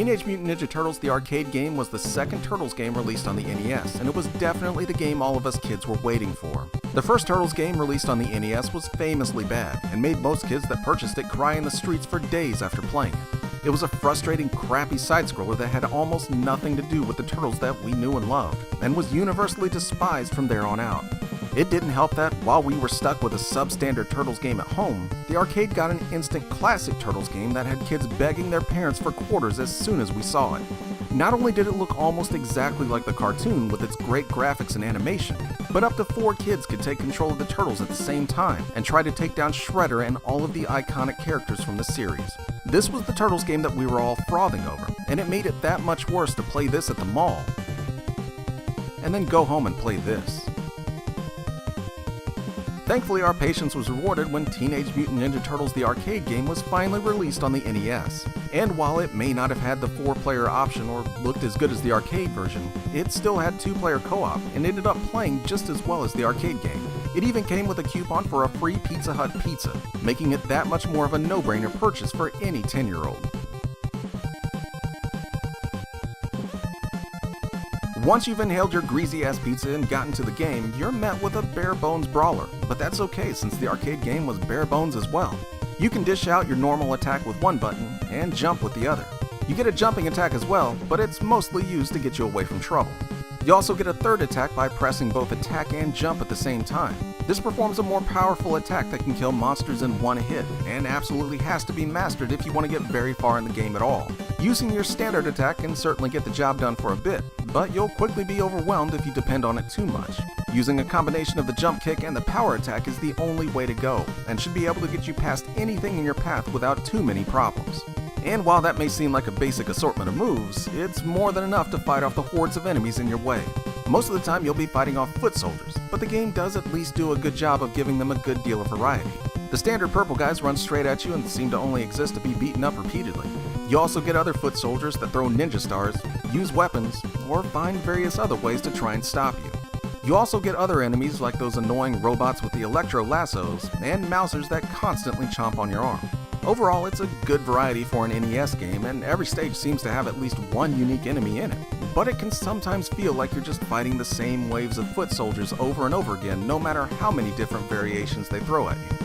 Teenage Mutant Ninja Turtles the arcade game was the second Turtles game released on the NES, and it was definitely the game all of us kids were waiting for. The first Turtles game released on the NES was famously bad, and made most kids that purchased it cry in the streets for days after playing it. It was a frustrating, crappy side-scroller that had almost nothing to do with the Turtles that we knew and loved, and was universally despised from there on out. It didn't help that, while we were stuck with a substandard Turtles game at home, the arcade got an instant classic Turtles game that had kids begging their parents for quarters as soon as we saw it. Not only did it look almost exactly like the cartoon with its great graphics and animation, but up to 4 kids could take control of the Turtles at the same time and try to take down Shredder and all of the iconic characters from the series. This was the Turtles game that we were all frothing over, and it made it that much worse to play this at the mall, and then go home and play this. Thankfully, our patience was rewarded when Teenage Mutant Ninja Turtles the arcade game was finally released on the NES. And while it may not have had the 4-player option or looked as good as the arcade version, it still had 2-player co-op and ended up playing just as well as the arcade game. It even came with a coupon for a free Pizza Hut pizza, making it that much more of a no-brainer purchase for any 10-year-old. Once you've inhaled your greasy-ass pizza and gotten to the game, you're met with a bare-bones brawler, but that's okay since the arcade game was bare-bones as well. You can dish out your normal attack with one button and jump with the other. You get a jumping attack as well, but it's mostly used to get you away from trouble. You also get a third attack by pressing both attack and jump at the same time. This performs a more powerful attack that can kill monsters in one hit, and absolutely has to be mastered if you want to get very far in the game at all. Using your standard attack can certainly get the job done for a bit, but you'll quickly be overwhelmed if you depend on it too much. Using a combination of the jump kick and the power attack is the only way to go, and should be able to get you past anything in your path without too many problems. And while that may seem like a basic assortment of moves, it's more than enough to fight off the hordes of enemies in your way. Most of the time you'll be fighting off foot soldiers, but the game does at least do a good job of giving them a good deal of variety. The standard purple guys run straight at you and seem to only exist to be beaten up repeatedly. You also get other foot soldiers that throw ninja stars, use weapons, or find various other ways to try and stop you. You also get other enemies like those annoying robots with the electro lassos, and mousers that constantly chomp on your arm. Overall, it's a good variety for an NES game, and every stage seems to have at least one unique enemy in it. But it can sometimes feel like you're just fighting the same waves of foot soldiers over and over again, no matter how many different variations they throw at you.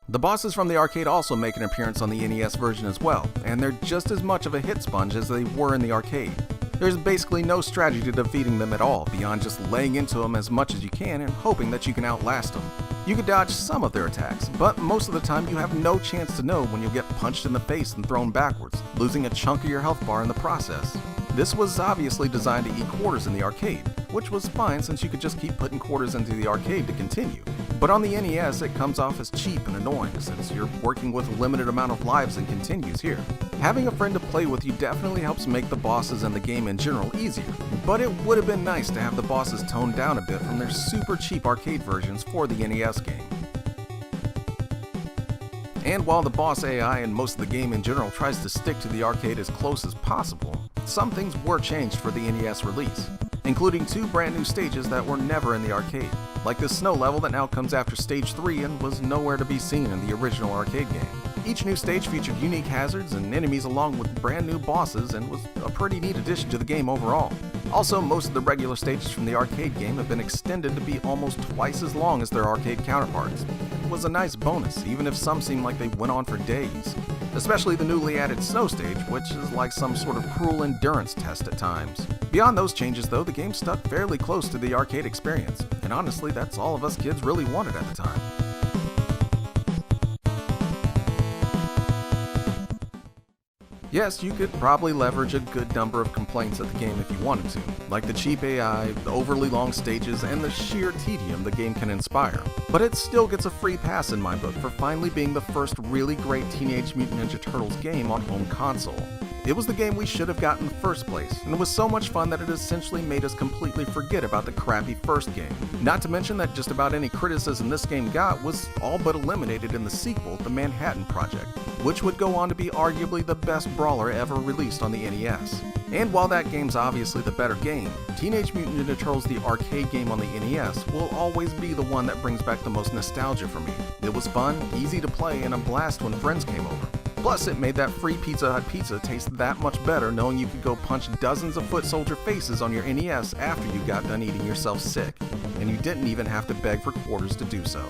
The bosses from the arcade also make an appearance on the NES version as well, and they're just as much of a hit sponge as they were in the arcade. There's basically no strategy to defeating them at all, beyond just laying into them as much as you can and hoping that you can outlast them. You can dodge some of their attacks, but most of the time you have no chance to know when you'll get punched in the face and thrown backwards, losing a chunk of your health bar in the process. This was obviously designed to eat quarters in the arcade, which was fine since you could just keep putting quarters into the arcade to continue. But on the NES it comes off as cheap and annoying since you're working with a limited amount of lives and continues here. Having a friend to play with you definitely helps make the bosses and the game in general easier, but it would have been nice to have the bosses toned down a bit from their super cheap arcade versions for the NES game. And while the boss AI and most of the game in general tries to stick to the arcade as close as possible, some things were changed for the NES release, including 2 brand new stages that were never in the arcade, like this snow level that now comes after stage 3 and was nowhere to be seen in the original arcade game. Each new stage featured unique hazards and enemies along with brand new bosses and was a pretty neat addition to the game overall. Also, most of the regular stages from the arcade game have been extended to be almost twice as long as their arcade counterparts. It was a nice bonus, even if some seemed like they went on for days. Especially the newly added snow stage, which is like some sort of cruel endurance test at times. Beyond those changes though, the game stuck fairly close to the arcade experience, and honestly that's all of us kids really wanted at the time. Yes, you could probably leverage a good number of complaints at the game if you wanted to, like the cheap AI, the overly long stages, and the sheer tedium the game can inspire. But it still gets a free pass in my book for finally being the first really great Teenage Mutant Ninja Turtles game on home console. It was the game we should have gotten in the first place, and it was so much fun that it essentially made us completely forget about the crappy first game. Not to mention that just about any criticism this game got was all but eliminated in the sequel, The Manhattan Project, which would go on to be arguably the best brawler ever released on the NES. And while that game's obviously the better game, Teenage Mutant Ninja Turtles the arcade game on the NES will always be the one that brings back the most nostalgia for me. It was fun, easy to play, and a blast when friends came over. Plus, it made that free Pizza Hut pizza taste that much better knowing you could go punch dozens of foot soldier faces on your NES after you got done eating yourself sick, and you didn't even have to beg for quarters to do so.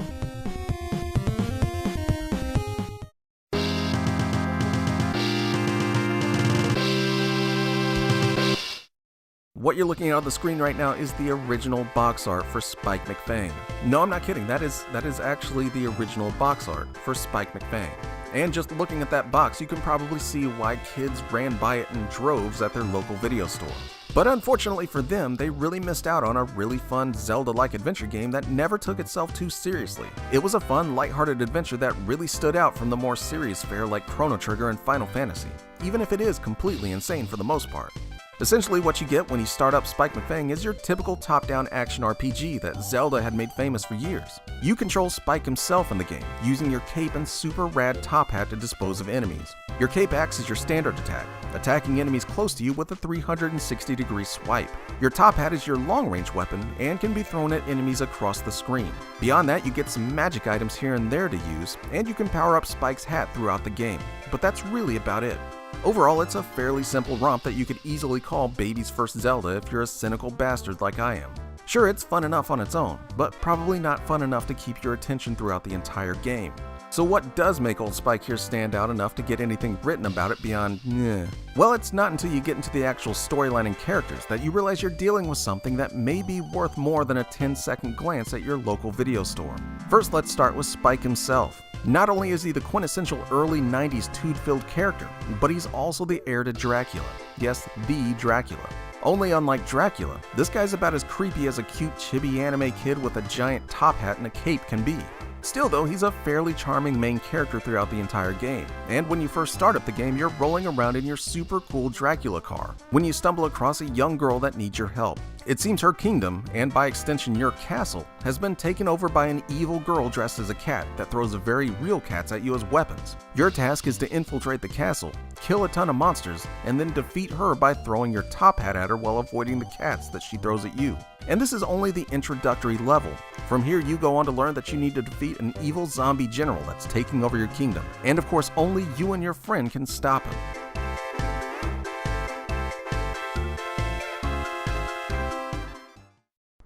What you're looking at on the screen right now is the original box art for Spike McFang. No, I'm not kidding, that is actually the original box art for Spike McFang. And just looking at that box, you can probably see why kids ran by it in droves at their local video store. But unfortunately for them, they really missed out on a really fun Zelda-like adventure game that never took itself too seriously. It was a fun, lighthearted adventure that really stood out from the more serious fare like Chrono Trigger and Final Fantasy, even if it is completely insane for the most part. Essentially, what you get when you start up Spike McFang is your typical top-down action RPG that Zelda had made famous for years. You control Spike himself in the game, using your cape and super rad top hat to dispose of enemies. Your cape acts as your standard attack, attacking enemies close to you with a 360-degree swipe. Your top hat is your long-range weapon and can be thrown at enemies across the screen. Beyond that, you get some magic items here and there to use, and you can power up Spike's hat throughout the game, but that's really about it. Overall, it's a fairly simple romp that you could easily call baby's first Zelda if you're a cynical bastard like I am. Sure, it's fun enough on its own, but probably not fun enough to keep your attention throughout the entire game. So what does make Old Spike here stand out enough to get anything written about it beyond meh? Well, it's not until you get into the actual storyline and characters that you realize you're dealing with something that may be worth more than a 10-second glance at your local video store. First, let's start with Spike himself. Not only is he the quintessential early 90s tood-filled character, but he's also the heir to Dracula. Yes, the Dracula. Only unlike Dracula, this guy's about as creepy as a cute chibi anime kid with a giant top hat and a cape can be. Still though, he's a fairly charming main character throughout the entire game, and when you first start up the game, you're rolling around in your super cool Dracula car, when you stumble across a young girl that needs your help. It seems her kingdom, and by extension your castle, has been taken over by an evil girl dressed as a cat that throws very real cats at you as weapons. Your task is to infiltrate the castle, kill a ton of monsters, and then defeat her by throwing your top hat at her while avoiding the cats that she throws at you. And this is only the introductory level. From here you go on to learn that you need to defeat an evil zombie general that's taking over your kingdom, and of course only you and your friend can stop him.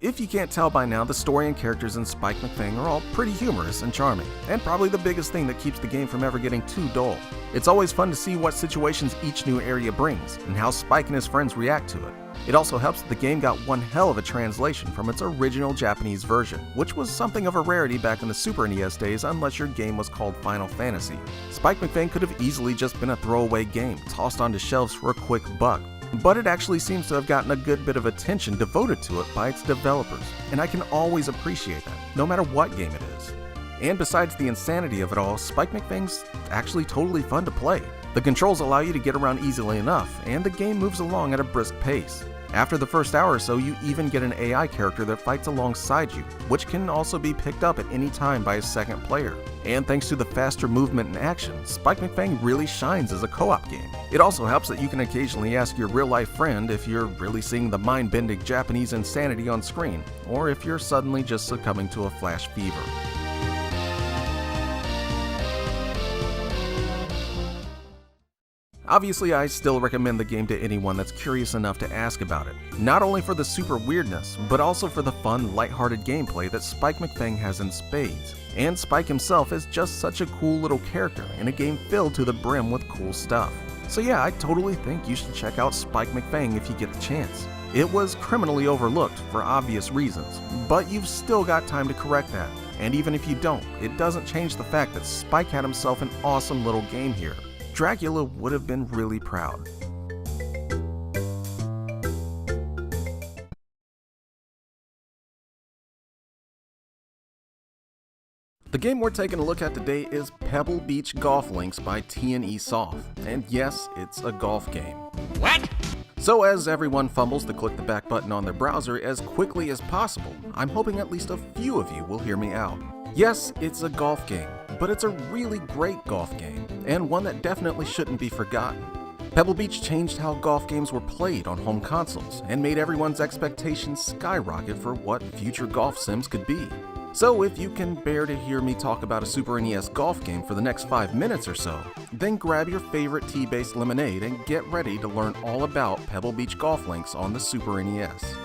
If you can't tell by now, the story and characters in Spike McFang are all pretty humorous and charming, and probably the biggest thing that keeps the game from ever getting too dull. It's always fun to see what situations each new area brings, and how Spike and his friends react to it. It also helps that the game got one hell of a translation from its original Japanese version, which was something of a rarity back in the Super NES days unless your game was called Final Fantasy. Spike McFang could have easily just been a throwaway game, tossed onto shelves for a quick buck. But it actually seems to have gotten a good bit of attention devoted to it by its developers, and I can always appreciate that, no matter what game it is. And besides the insanity of it all, Spike McFang's actually totally fun to play. The controls allow you to get around easily enough, and the game moves along at a brisk pace. After the first hour or so, you even get an AI character that fights alongside you, which can also be picked up at any time by a second player. And thanks to the faster movement and action, Spike McFang really shines as a co-op game. It also helps that you can occasionally ask your real-life friend if you're really seeing the mind-bending Japanese insanity on screen, or if you're suddenly just succumbing to a flash fever. Obviously, I still recommend the game to anyone that's curious enough to ask about it, not only for the super weirdness, but also for the fun, lighthearted gameplay that Spike McFang has in spades. And Spike himself is just such a cool little character in a game filled to the brim with cool stuff. So yeah, I totally think you should check out Spike McFang if you get the chance. It was criminally overlooked for obvious reasons, but you've still got time to correct that. And even if you don't, it doesn't change the fact that Spike had himself an awesome little game here. Dracula would have been really proud. The game we're taking a look at today is Pebble Beach Golf Links by TMNT Soft, and yes, it's a golf game. What? So as everyone fumbles to click the back button on their browser as quickly as possible, I'm hoping at least a few of you will hear me out. Yes, it's a golf game, but it's a really great golf game, and one that definitely shouldn't be forgotten. Pebble Beach changed how golf games were played on home consoles, and made everyone's expectations skyrocket for what future golf sims could be. So if you can bear to hear me talk about a Super NES golf game for the next 5 minutes or so, then grab your favorite tea-based lemonade and get ready to learn all about Pebble Beach Golf Links on the Super NES.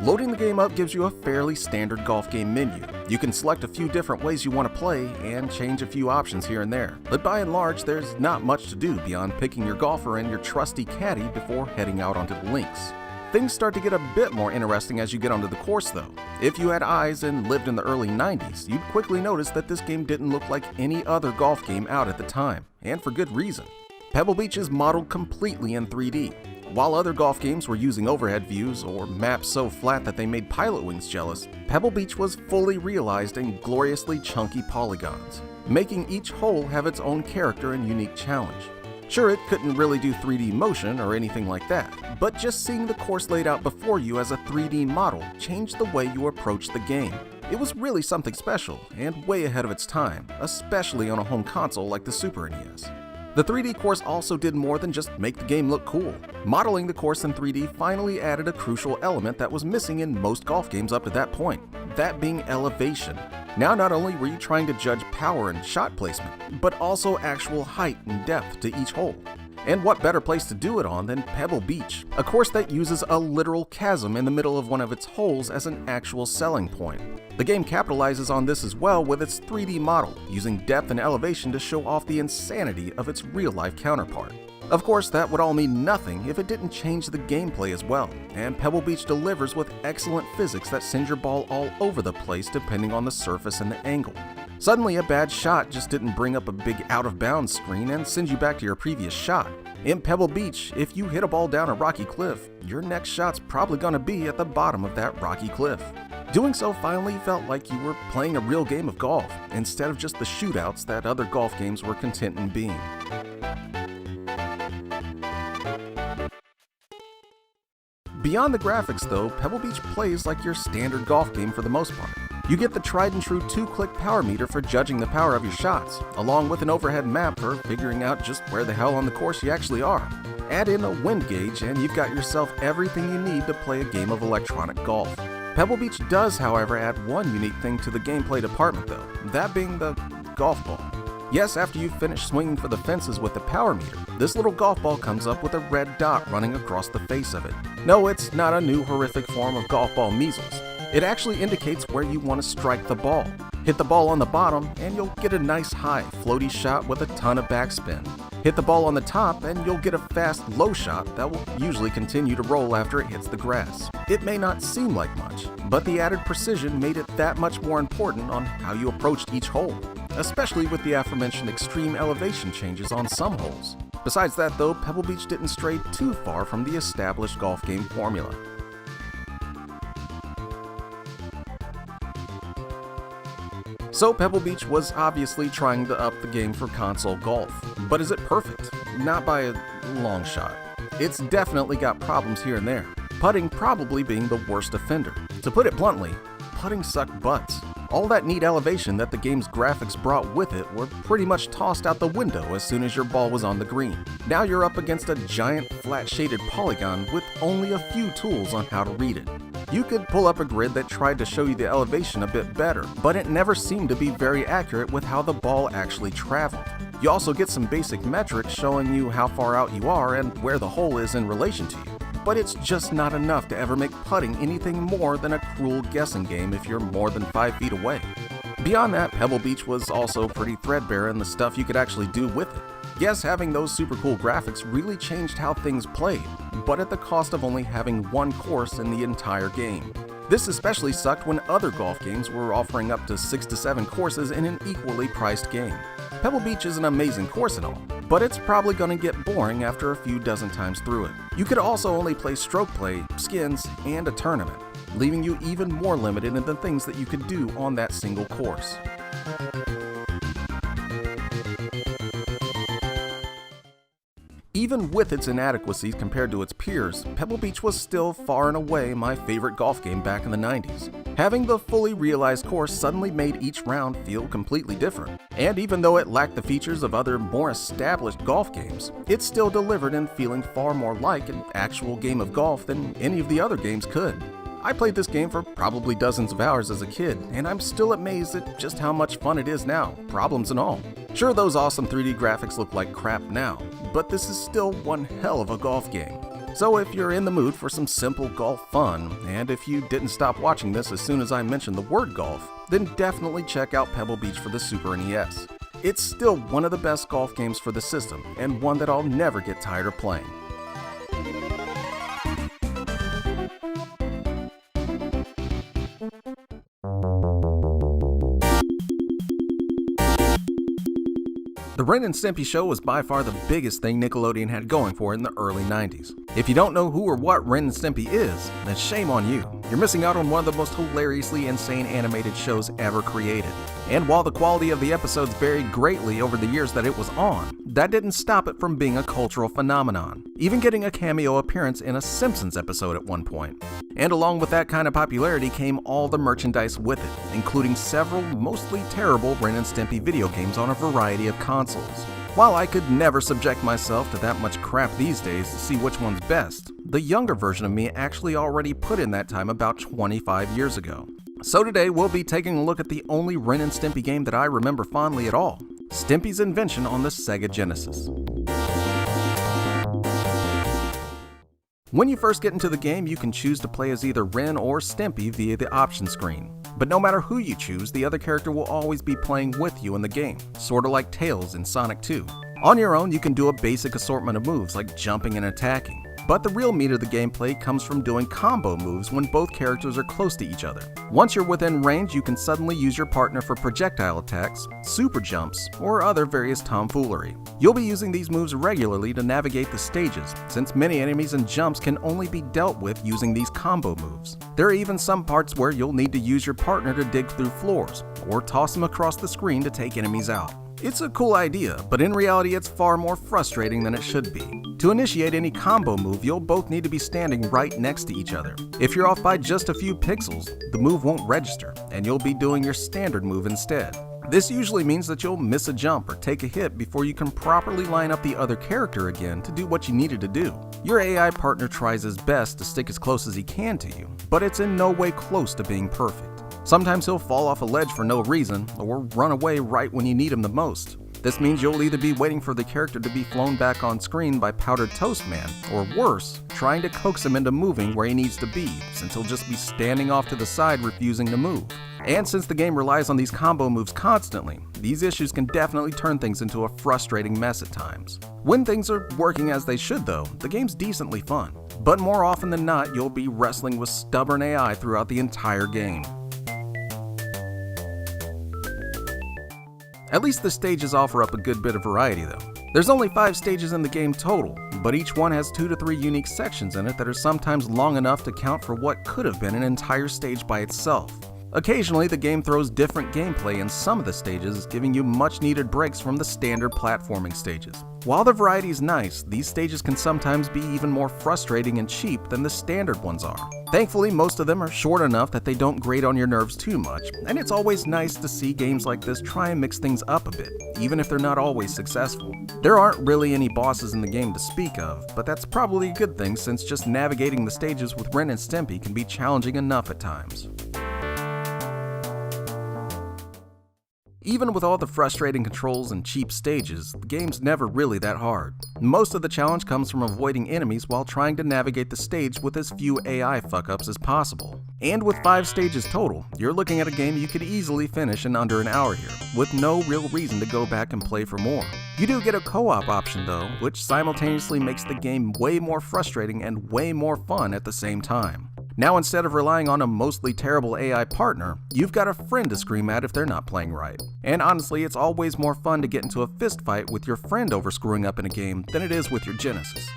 Loading the game up gives you a fairly standard golf game menu. You can select a few different ways you want to play and change a few options here and there, but by and large there's not much to do beyond picking your golfer and your trusty caddy before heading out onto the links. Things start to get a bit more interesting as you get onto the course though. If you had eyes and lived in the early 90s, you'd quickly notice that this game didn't look like any other golf game out at the time, and for good reason. Pebble Beach is modeled completely in 3D. While other golf games were using overhead views or maps so flat that they made Pilot Wings jealous, Pebble Beach was fully realized in gloriously chunky polygons, making each hole have its own character and unique challenge. Sure, it couldn't really do 3D motion or anything like that, but just seeing the course laid out before you as a 3D model changed the way you approach the game. It was really something special, and way ahead of its time, especially on a home console like the Super NES. The 3D course also did more than just make the game look cool. Modeling the course in 3D finally added a crucial element that was missing in most golf games up to that point, that being elevation. Now not only were you trying to judge power and shot placement, but also actual height and depth to each hole. And what better place to do it on than Pebble Beach, a course that uses a literal chasm in the middle of one of its holes as an actual selling point. The game capitalizes on this as well with its 3D model, using depth and elevation to show off the insanity of its real-life counterpart. Of course, that would all mean nothing if it didn't change the gameplay as well, and Pebble Beach delivers with excellent physics that sends your ball all over the place depending on the surface and the angle. Suddenly, a bad shot just didn't bring up a big out-of-bounds screen and send you back to your previous shot. In Pebble Beach, if you hit a ball down a rocky cliff, your next shot's probably gonna be at the bottom of that rocky cliff. Doing so finally felt like you were playing a real game of golf, instead of just the shootouts that other golf games were content in being. Beyond the graphics though, Pebble Beach plays like your standard golf game for the most part. You get the tried and true 2-click power meter for judging the power of your shots, along with an overhead map for figuring out just where the hell on the course you actually are. Add in a wind gauge and you've got yourself everything you need to play a game of electronic golf. Pebble Beach does, however, add one unique thing to the gameplay department though, that being the golf ball. Yes, after you finish swinging for the fences with the power meter, this little golf ball comes up with a red dot running across the face of it. No, it's not a new horrific form of golf ball measles. It actually indicates where you want to strike the ball. Hit the ball on the bottom and you'll get a nice high, floaty shot with a ton of backspin. Hit the ball on the top and you'll get a fast, low shot that will usually continue to roll after it hits the grass. It may not seem like much, but the added precision made it that much more important on how you approached each hole, especially with the aforementioned extreme elevation changes on some holes. Besides that though, Pebble Beach didn't stray too far from the established golf game formula. So Pebble Beach was obviously trying to up the game for console golf, but is it perfect? Not by a long shot. It's definitely got problems here and there, putting probably being the worst offender. To put it bluntly, putting sucked butts. All that neat elevation that the game's graphics brought with it were pretty much tossed out the window as soon as your ball was on the green. Now you're up against a giant flat shaded polygon with only a few tools on how to read it. You could pull up a grid that tried to show you the elevation a bit better, but it never seemed to be very accurate with how the ball actually traveled. You also get some basic metrics showing you how far out you are and where the hole is in relation to you, but it's just not enough to ever make putting anything more than a cruel guessing game if you're more than 5 feet away. Beyond that, Pebble Beach was also pretty threadbare in the stuff you could actually do with it. Yes, having those super cool graphics really changed how things played, but at the cost of only having one course in the entire game. This especially sucked when other golf games were offering up to 6 to 7 courses in an equally priced game. Pebble Beach is an amazing course and all, but it's probably going to get boring after a few dozen times through it. You could also only play stroke play, skins, and a tournament. leaving you even more limited in the things that you could do on that single course. Even with its inadequacies compared to its peers, Pebble Beach was still far and away my favorite golf game back in the 90s. Having the fully realized course suddenly made each round feel completely different. And even though it lacked the features of other more established golf games, it still delivered in feeling far more like an actual game of golf than any of the other games could. I played this game for probably dozens of hours as a kid, and I'm still amazed at just how much fun it is now, problems and all. Sure, those awesome 3D graphics look like crap now, but this is still one hell of a golf game. So if you're in the mood for some simple golf fun, and if you didn't stop watching this as soon as I mentioned the word golf, then definitely check out Pebble Beach for the Super NES. It's still one of the best golf games for the system, and one that I'll never get tired of playing. The Ren and Stimpy show was by far the biggest thing Nickelodeon had going for it in the early 90s. If you don't know who or what Ren and Stimpy is, then shame on you. You're missing out on one of the most hilariously insane animated shows ever created. And while the quality of the episodes varied greatly over the years that it was on, that didn't stop it from being a cultural phenomenon, even getting a cameo appearance in a Simpsons episode at one point. And along with that kind of popularity came all the merchandise with it, including several mostly terrible Ren and Stimpy video games on a variety of consoles. While I could never subject myself to that much crap these days to see which one's best, the younger version of me actually already put in that time about 25 years ago. So today we'll be taking a look at the only Ren and Stimpy game that I remember fondly at all, Stimpy's Invention on the Sega Genesis. When you first get into the game, you can choose to play as either Ren or Stimpy via the option screen. But no matter who you choose, the other character will always be playing with you in the game, sorta like Tails in Sonic 2. On your own, you can do a basic assortment of moves like jumping and attacking. But the real meat of the gameplay comes from doing combo moves when both characters are close to each other. Once you're within range, you can suddenly use your partner for projectile attacks, super jumps, or other various tomfoolery. You'll be using these moves regularly to navigate the stages, since many enemies and jumps can only be dealt with using these combo moves. There are even some parts where you'll need to use your partner to dig through floors, or toss them across the screen to take enemies out. It's a cool idea, but in reality it's far more frustrating than it should be. To initiate any combo move, you'll both need to be standing right next to each other. If you're off by just a few pixels, the move won't register, and you'll be doing your standard move instead. This usually means that you'll miss a jump or take a hit before you can properly line up the other character again to do what you needed to do. Your AI partner tries his best to stick as close as he can to you, but it's in no way close to being perfect. Sometimes he'll fall off a ledge for no reason, or run away right when you need him the most. This means you'll either be waiting for the character to be flown back on screen by Powdered Toast Man, or worse, trying to coax him into moving where he needs to be, since he'll just be standing off to the side refusing to move. And since the game relies on these combo moves constantly, these issues can definitely turn things into a frustrating mess at times. When things are working as they should though, the game's decently fun. But more often than not, you'll be wrestling with stubborn AI throughout the entire game. At least the stages offer up a good bit of variety though. There's only 5 stages in the game total, but each one has 2 to 3 unique sections in it that are sometimes long enough to count for what could have been an entire stage by itself. Occasionally, the game throws different gameplay in some of the stages, giving you much needed breaks from the standard platforming stages. While the variety is nice, these stages can sometimes be even more frustrating and cheap than the standard ones are. Thankfully, most of them are short enough that they don't grate on your nerves too much, and it's always nice to see games like this try and mix things up a bit, even if they're not always successful. There aren't really any bosses in the game to speak of, but that's probably a good thing since just navigating the stages with Ren and Stimpy can be challenging enough at times. Even with all the frustrating controls and cheap stages, the game's never really that hard. Most of the challenge comes from avoiding enemies while trying to navigate the stage with as few AI fuck-ups as possible. And with 5 stages total, you're looking at a game you could easily finish in under an hour here, with no real reason to go back and play for more. You do get a co-op option though, which simultaneously makes the game way more frustrating and way more fun at the same time. Now instead of relying on a mostly terrible AI partner, you've got a friend to scream at if they're not playing right. And honestly, it's always more fun to get into a fist fight with your friend over screwing up in a game than it is with your Genesis.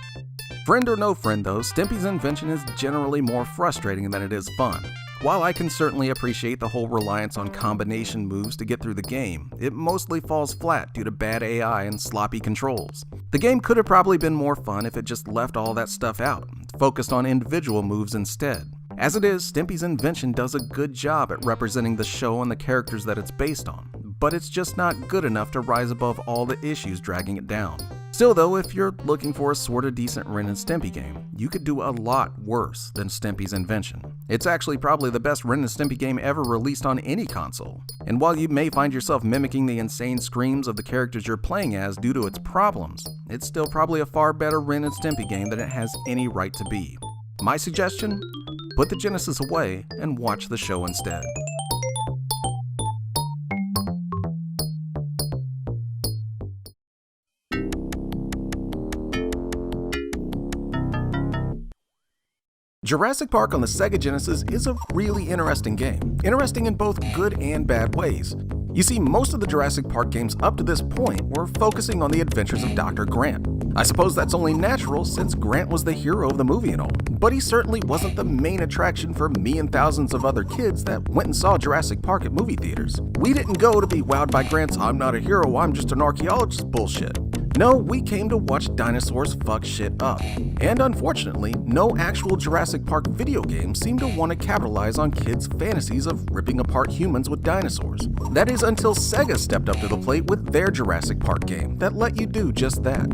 Friend or no friend though, Stimpy's invention is generally more frustrating than it is fun. While I can certainly appreciate the whole reliance on combination moves to get through the game, it mostly falls flat due to bad AI and sloppy controls. The game could have probably been more fun if it just left all that stuff out, focused on individual moves instead. As it is, Stimpy's invention does a good job at representing the show and the characters that it's based on, but it's just not good enough to rise above all the issues dragging it down. Still though, if you're looking for a sorta decent Ren and Stimpy game, you could do a lot worse than Stimpy's Invention. It's actually probably the best Ren and Stimpy game ever released on any console. And while you may find yourself mimicking the insane screams of the characters you're playing as due to its problems, it's still probably a far better Ren and Stimpy game than it has any right to be. My suggestion? Put the Genesis away and watch the show instead. Jurassic Park on the Sega Genesis is a really interesting game. Interesting in both good and bad ways. You see, most of the Jurassic Park games up to this point were focusing on the adventures of Dr. Grant. I suppose that's only natural since Grant was the hero of the movie and all, but he certainly wasn't the main attraction for me and thousands of other kids that went and saw Jurassic Park at movie theaters. We didn't go to be wowed by Grant's "I'm not a hero, I'm just an archaeologist" bullshit. No, we came to watch dinosaurs fuck shit up. And unfortunately, no actual Jurassic Park video games seem to want to capitalize on kids' fantasies of ripping apart humans with dinosaurs. That is until Sega stepped up to the plate with their Jurassic Park game that let you do just that.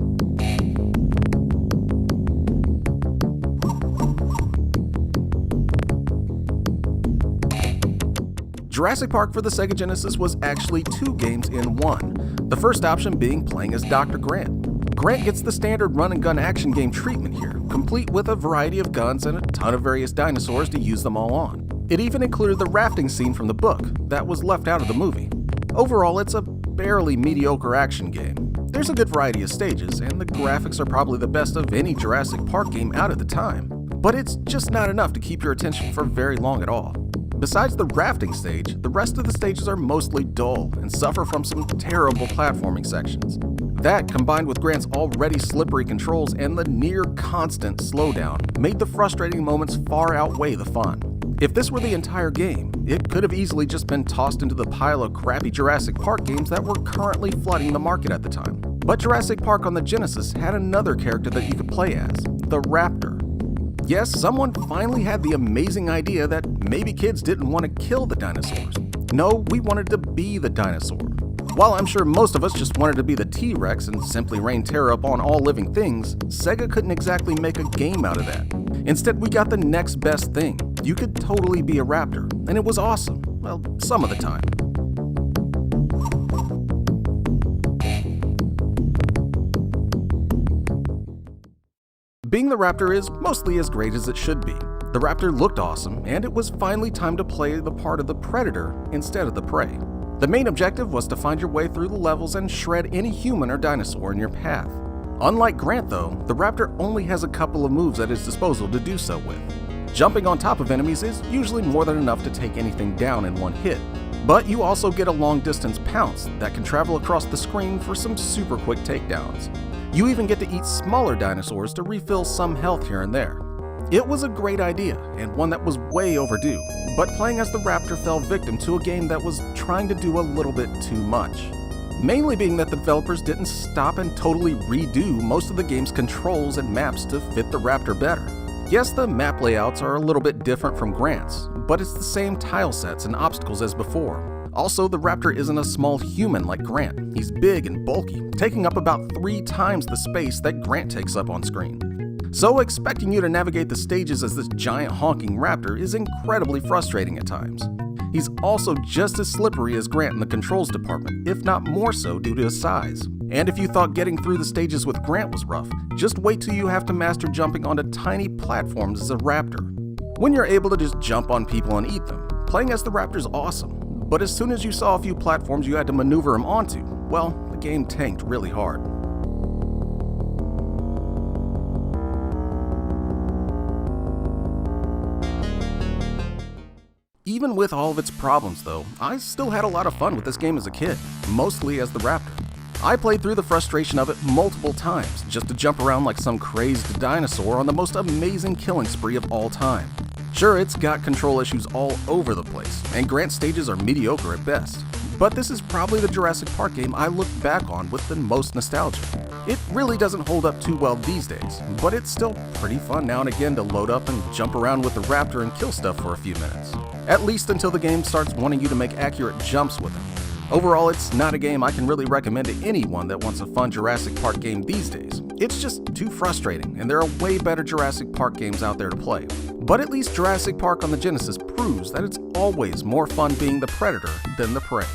Jurassic Park for the Sega Genesis was actually two games in one, the first option being playing as Dr. Grant. Grant gets the standard run-and-gun action game treatment here, complete with a variety of guns and a ton of various dinosaurs to use them all on. It even included the rafting scene from the book that was left out of the movie. Overall, it's a barely mediocre action game. There's a good variety of stages, and the graphics are probably the best of any Jurassic Park game out at the time, but it's just not enough to keep your attention for very long at all. Besides the rafting stage, the rest of the stages are mostly dull and suffer from some terrible platforming sections. That, combined with Grant's already slippery controls and the near constant slowdown, made the frustrating moments far outweigh the fun. If this were the entire game, it could have easily just been tossed into the pile of crappy Jurassic Park games that were currently flooding the market at the time. But Jurassic Park on the Genesis had another character that you could play as, the Raptor. Yes, someone finally had the amazing idea that maybe kids didn't want to kill the dinosaurs. No, we wanted to be the dinosaur. While I'm sure most of us just wanted to be the T-Rex and simply rain terror upon all living things, Sega couldn't exactly make a game out of that. Instead, we got the next best thing. You could totally be a raptor, and it was awesome. Well, some of the time. Being the Raptor is mostly as great as it should be. The Raptor looked awesome, and it was finally time to play the part of the predator instead of the prey. The main objective was to find your way through the levels and shred any human or dinosaur in your path. Unlike Grant though, the Raptor only has a couple of moves at his disposal to do so with. Jumping on top of enemies is usually more than enough to take anything down in one hit, but you also get a long distance pounce that can travel across the screen for some super quick takedowns. You even get to eat smaller dinosaurs to refill some health here and there. It was a great idea, and one that was way overdue, but playing as the Raptor fell victim to a game that was trying to do a little bit too much. Mainly being that the developers didn't stop and totally redo most of the game's controls and maps to fit the Raptor better. Yes, the map layouts are a little bit different from Grant's, but it's the same tile sets and obstacles as before. Also, the Raptor isn't a small human like Grant. He's big and bulky, taking up about 3 times the space that Grant takes up on screen. So expecting you to navigate the stages as this giant honking raptor is incredibly frustrating at times. He's also just as slippery as Grant in the controls department, if not more so due to his size. And if you thought getting through the stages with Grant was rough, just wait till you have to master jumping onto tiny platforms as a raptor. When you're able to just jump on people and eat them, playing as the raptor's awesome. But as soon as you saw a few platforms you had to maneuver him onto, well, the game tanked really hard. Even with all of its problems though, I still had a lot of fun with this game as a kid, mostly as the Raptor. I played through the frustration of it multiple times just to jump around like some crazed dinosaur on the most amazing killing spree of all time. Sure, it's got control issues all over the place, and Grant stages are mediocre at best, but this is probably the Jurassic Park game I look back on with the most nostalgia. It really doesn't hold up too well these days, but it's still pretty fun now and again to load up and jump around with the raptor and kill stuff for a few minutes. At least until the game starts wanting you to make accurate jumps with it. Overall, it's not a game I can really recommend to anyone that wants a fun Jurassic Park game these days. It's just too frustrating, and there are way better Jurassic Park games out there to play. But at least Jurassic Park on the Genesis proves that it's always more fun being the predator than the prey.